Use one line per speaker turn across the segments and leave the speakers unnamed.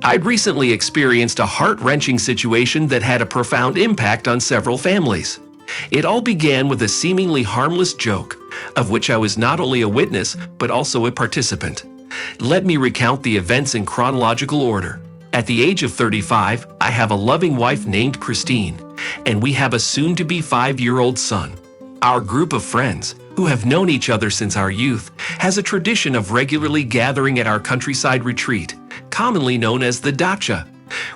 I'd recently experienced a heart-wrenching situation that had a profound impact on several families. It all began with a seemingly harmless joke, of which I was not only a witness, but also a participant. Let me recount the events in chronological order. At the age of 35, I have a loving wife named Christine, and we have a soon-to-be 5-year-old son. Our group of friends, who have known each other since our youth, has a tradition of regularly gathering at our countryside retreat, commonly known as the dacha.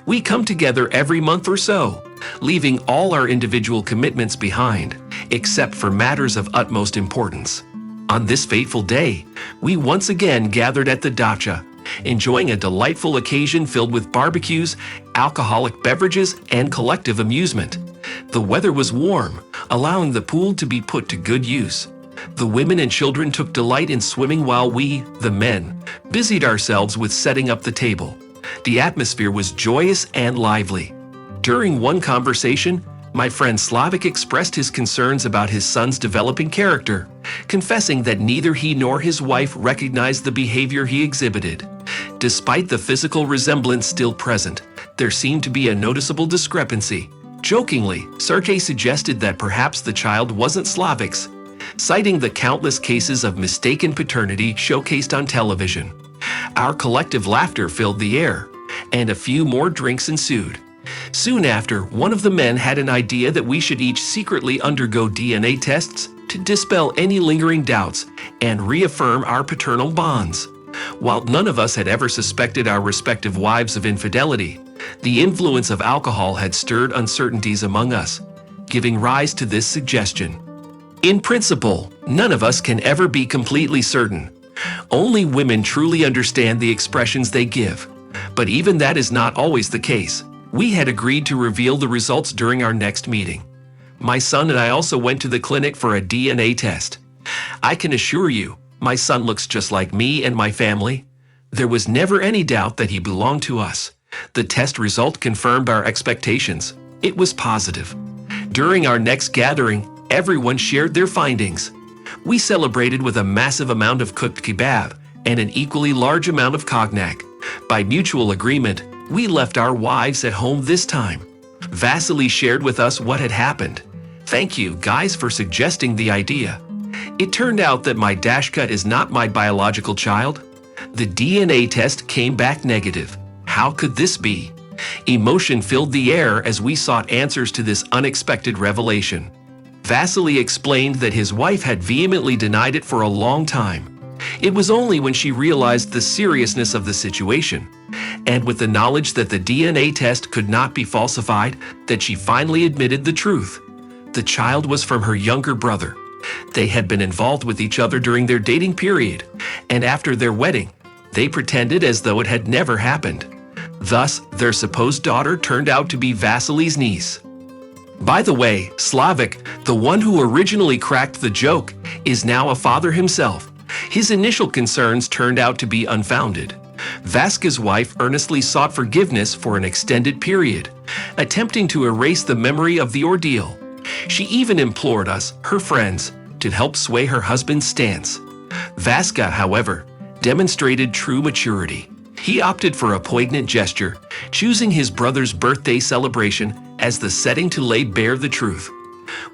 We come together every month or so, leaving all our individual commitments behind, except for matters of utmost importance. On this fateful day, we once again gathered at the dacha, enjoying a delightful occasion filled with barbecues, alcoholic beverages, and collective amusement. The weather was warm, allowing the pool to be put to good use. The women and children took delight in swimming while we, the men, busied ourselves with setting up the table. The atmosphere was joyous and lively. During one conversation, my friend Slavik expressed his concerns about his son's developing character, confessing that neither he nor his wife recognized the behavior he exhibited. Despite the physical resemblance still present, there seemed to be a noticeable discrepancy. Jokingly, Sergei suggested that perhaps the child wasn't Slavik's, citing the countless cases of mistaken paternity showcased on television. Our collective laughter filled the air, and a few more drinks ensued. Soon after, one of the men had an idea that we should each secretly undergo DNA tests to dispel any lingering doubts and reaffirm our paternal bonds. While none of us had ever suspected our respective wives of infidelity, the influence of alcohol had stirred uncertainties among us, giving rise to this suggestion. In principle, none of us can ever be completely certain. Only women truly understand the expressions they give, but even that is not always the case. We had agreed to reveal the results during our next meeting. My son and I also went to the clinic for a DNA test. I can assure you, my son looks just like me and my family. There was never any doubt that he belonged to us. The test result confirmed our expectations. It was positive. During our next gathering, everyone shared their findings. We celebrated with a massive amount of cooked kebab and an equally large amount of cognac. By mutual agreement, we left our wives at home this time. Vasily shared with us what had happened. Thank you, guys, for suggesting the idea. It turned out that my Dashka is not my biological child. The DNA test came back negative. How could this be? Emotion filled the air as we sought answers to this unexpected revelation. Vasily explained that his wife had vehemently denied it for a long time. It was only when she realized the seriousness of the situation, and with the knowledge that the DNA test could not be falsified, that she finally admitted the truth. The child was from her younger brother. They had been involved with each other during their dating period, and after their wedding, they pretended as though it had never happened. Thus, their supposed daughter turned out to be Vasily's niece. By the way, Slavik, the one who originally cracked the joke, is now a father himself. His initial concerns turned out to be unfounded. Vaska's wife earnestly sought forgiveness for an extended period, attempting to erase the memory of the ordeal. She even implored us, her friends, to help sway her husband's stance. Vaska, however, demonstrated true maturity. He opted for a poignant gesture, choosing his brother's birthday celebration as the setting to lay bare the truth.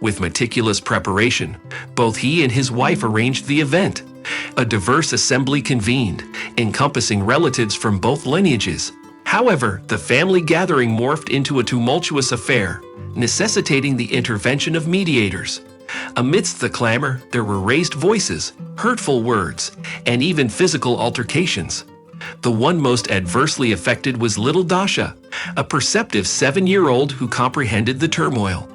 With meticulous preparation, both he and his wife arranged the event. A diverse assembly convened, encompassing relatives from both lineages. However, the family gathering morphed into a tumultuous affair, necessitating the intervention of mediators. Amidst the clamor, there were raised voices, hurtful words, and even physical altercations. The one most adversely affected was little Dasha, a perceptive 7-year-old who comprehended the turmoil.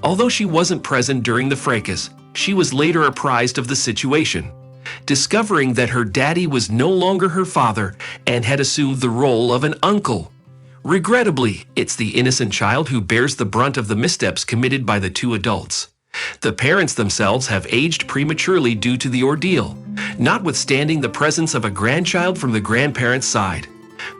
Although she wasn't present during the fracas, she was later apprised of the situation, discovering that her daddy was no longer her father and had assumed the role of an uncle. Regrettably, it's the innocent child who bears the brunt of the missteps committed by the two adults. The parents themselves have aged prematurely due to the ordeal, notwithstanding the presence of a grandchild from the grandparents' side.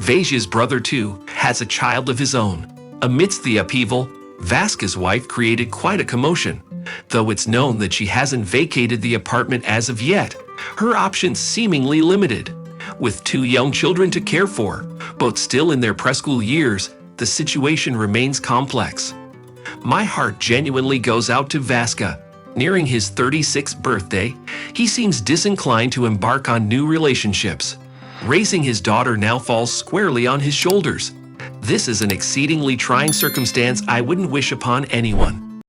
Vaja's brother, too, has a child of his own. Amidst the upheaval, Vaska's wife created quite a commotion. Though it's known that she hasn't vacated the apartment as of yet, her options seemingly limited. With 2 young children to care for, Both still in their preschool years, the situation remains complex. My heart genuinely goes out to Vasca. Nearing his 36th birthday, he seems disinclined to embark on new relationships. Raising his daughter now falls squarely on his shoulders. This is an exceedingly trying circumstance I wouldn't wish upon anyone.